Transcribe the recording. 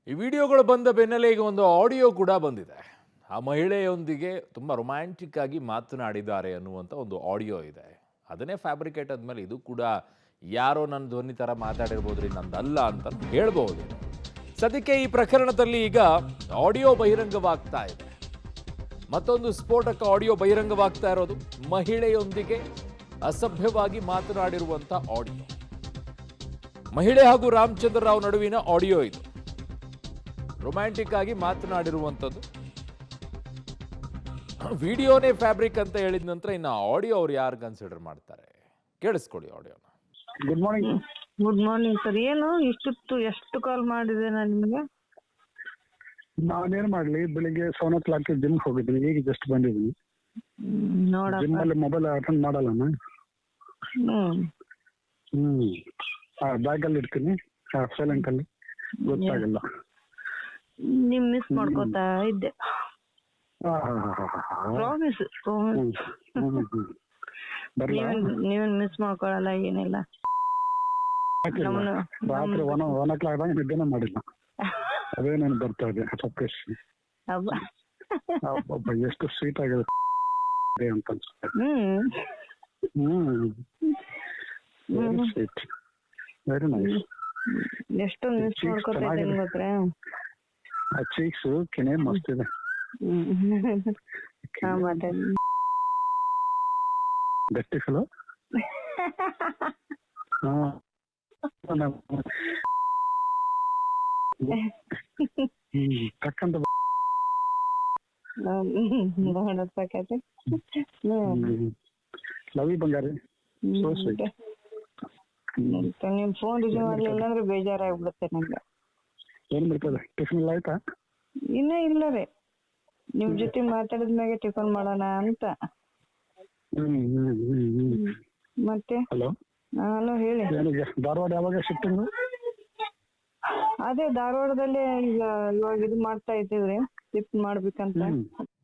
ಈ ವಿಡಿಯೋಗಳು ಬಂದ ಬೆನ್ನಲ್ಲೇ ಈಗ ಒಂದು ಆಡಿಯೋ ಕೂಡ ಬಂದಿದೆ. ಆ ಮಹಿಳೆಯೊಂದಿಗೆ ತುಂಬ ರೊಮ್ಯಾಂಟಿಕ್ ಆಗಿ ಮಾತನಾಡಿದ್ದಾರೆ ಅನ್ನುವಂಥ ಒಂದು ಆಡಿಯೋ ಇದೆ. ಅದನ್ನೇ ಫ್ಯಾಬ್ರಿಕೇಟ್ ಆದ್ಮೇಲೆ ಇದು ಕೂಡ ಯಾರೋ ನನ್ನ ಧ್ವನಿ ಥರ ಮಾತಾಡಿರ್ಬೋದ್ರಿ, ನಂದಲ್ಲ ಅಂತ ಹೇಳ್ಬೋದು. ಸದ್ಯಕ್ಕೆ ಈ ಪ್ರಕರಣದಲ್ಲಿ ಈಗ ಆಡಿಯೋ ಬಹಿರಂಗವಾಗ್ತಾ ಇದೆ. ಮತ್ತೊಂದು ಸ್ಫೋಟಕ ಆಡಿಯೋ ಬಹಿರಂಗವಾಗ್ತಾ ಇರೋದು ಮಹಿಳೆಯೊಂದಿಗೆ ಅಸಭ್ಯವಾಗಿ ಮಾತನಾಡಿರುವಂಥ ಆಡಿಯೋ. ಮಹಿಳೆ ಹಾಗೂ ರಾಮಚಂದ್ರ ರಾವ್ ನಡುವಿನ ಆಡಿಯೋ ಇದು. ರೊಮ್ಯಾಂಟಿಕ್ ಆಗಿ ಮಾತನಾಡಿರುವಂಥದ್ದು. ವಿಡಿಯೋನೇ ಫ್ಯಾಬ್ರಿಕ್ ಅಂತ ಹೇಳಿದ ನಂತರ ಇನ್ನು ಆಡಿಯೋ ಅವ್ರು ಯಾರು ಕನ್ಸಿಡರ್ ಮಾಡ್ತಾರೆ? ಕೇಳಿಸ್ಕೊಳ್ಳಿ ಆಡಿಯೋನ. Good morning. Good morning sir. ಏನು ಇಷ್ಟೊತ್ತು ಎಷ್ಟು ಕಾಲ್ ಮಾಡಿದೆ ನಾನು ನಿಮಗೆ? ನಾನೇನ್ ಮಾಡ್ಲಿ, ಬೆಳಿಗ್ಗೆ 7:00 ಜಿಮ್ ಹೋಗಿದ್ದೀನಿ, ಈಗ ಜಸ್ಟ್ ಬಂದಿದ್ದೀನಿ. ನೋಡಪ್ಪ. ಜಿಮ್ ಅಲ್ಲಿ ಮೊಬೈಲ್ ಅಟೆಂಡ್ ಮಾಡಲ್ಲ ನಾನು. ಬ್ಯಾಗ್ ಅಲ್ಲಿ ಇಡ್ತೀನಿ, ಸೈಲೆಂಟ್ ಅಲ್ಲಿ, ಗೊತ್ತಾಗಲ್ಲ. ನಿಮ್ ಮಿಸ್ ಮಾಡ್ಕೋತಾ ಇದ್ದೆ. ಪ್ರಾಮಿಸ್ ನೀವೇನ್ ಮಿಸ್ ಮಾಡ್ಕೊಳಲ್ಲ, ಏನಿಲ್ಲ. ರಾತ್ರಿ 1:00 ನಿದ್ದೆನೇ ಮಾಡಿಲ್ಲ. ಅದೇ ನಾನು ಬರ್ತಾ ಇದೆ ಸಪ್ರೇಸ್. ಎಷ್ಟು ಸ್ವೀಟ್ ಆಗಿದೆ ಅಂತ ಅನ್ಸುತ್ತೆ. Very sweet, very nice. ಎಷ್ಟೊಂದು ಮಿಸ್ ಮಾಡ್ಕೋತಾ ಇದ್ದೀನಿ ಗೊತ್ತಾ? ಆ ಚೀಕ್ಸ್ ಕೆನೆ ಮಸ್ತ್ ಇದೆ. ಮತ್ತೆ ಗಟ್ಟಿ ಫಲೋ. ತಕ್ಕಂತ ಲವಿ ಬಂಗಾರಿ. ನಿಮ್ ಫೋನ್ ರಿಸೀವ್ ಮಾಡ್ಲಿಲ್ಲ ಅಂದ್ರೆ ಬೇಜಾರಾಗ್ಬಿಡುತ್ತೆ ನಂಗೆ. ಏನ್ ಬರ್ತದೆ? ಟಿಫಿನ್ ಎಲ್ಲ ಆಯ್ತಾ? ಇನ್ನೇ ಇಲ್ಲ ರೀ, ನಿಮ್ ಜೊತೆ ಮಾತಾಡಿದ್ಮ್ಯಾಗೆ ಟಿಫನ್ ಮಾಡೋಣ ಅಂತ. ಮತ್ತೆ ಹಲೋ. ಹಲೋ, ಹೇಳಿ. ಧಾರವಾಡ ಯಾವಾಗ ಶಿಫ್ಟಿಂಗ್? ಅದೇ ಧಾರವಾಡದಲ್ಲೇ ಈಗ ಇವಾಗ ಇದು ಮಾಡ್ತಾ ಇದ್ದೀವ್ರಿ, ಶಿಫ್ಟ್ ಮಾಡ್ಬೇಕಂತ.